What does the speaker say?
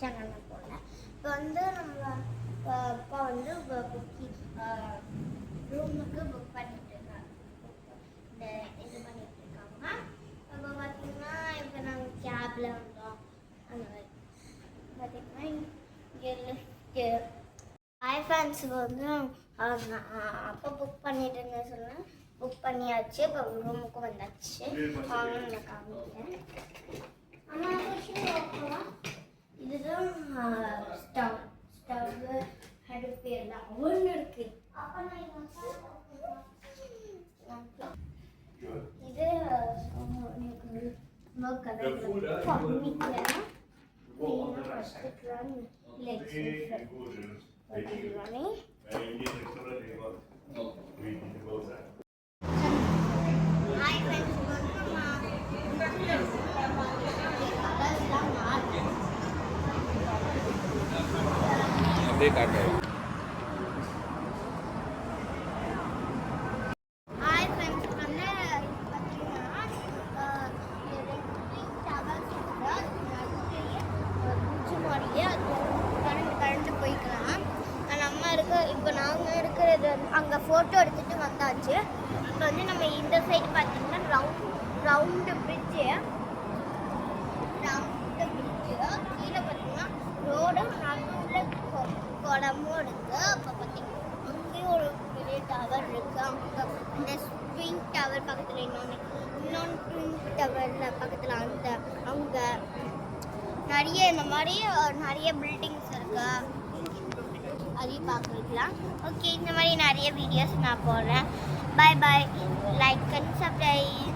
Channel நான் போடல. இப்போ வந்து நம்ம அப்பா வந்து ரூமுக்கு புக் பண்ணிட்டு இருக்காங்க. இந்த இது பண்ணிட்டு இருக்காங்க. அப்போ பார்த்தீங்கன்னா இப்போ நாங்கள் கேப்ல வந்தோம். அந்த மாதிரி பார்த்தீங்கன்னா இங்கே லிஃப்ட்டு ஐஃபேன்ஸுக்கு வந்து அப்போ புக் பண்ணிட்டுன்னு சொன்னேன். புக் பண்ணியாச்சு. இப்போ ரூமுக்கு வந்தாச்சு. வாங்க நான் காமிக்கிறேன். இதுதான் ஸ்டவ் அடுப்பு எல்லாம் ஒன்று இருக்கு. இது அப்படியே காட்டு. இப்போ நாங்கள் இருக்கிறது அங்கே ஃபோட்டோ எடுத்துகிட்டு வந்தாச்சு. இப்போ வந்து நம்ம இந்த சைடு பார்த்தீங்கன்னா ரவுண்டு பிரிட்ஜு கீழே பார்த்தீங்கன்னா ரோடும் நடுவில் குளமும் இருக்குது. அப்போ பார்த்தீங்கன்னா அங்கேயும் ஒரு பெரிய டவர் இருக்குது. அங்கே அந்த ட்வின் டவர் பக்கத்தில் இன்னொன்று ட்வின் டவரில் பக்கத்தில் அங்கே நிறைய இந்த மாதிரி நிறைய பில்டிங்ஸ் இருக்கு. அதையும் பார்க்கலாம். ஓகே, இந்த மாதிரி நிறைய வீடியோஸ் நான் போடுறேன். Bye bye. Like and subscribe.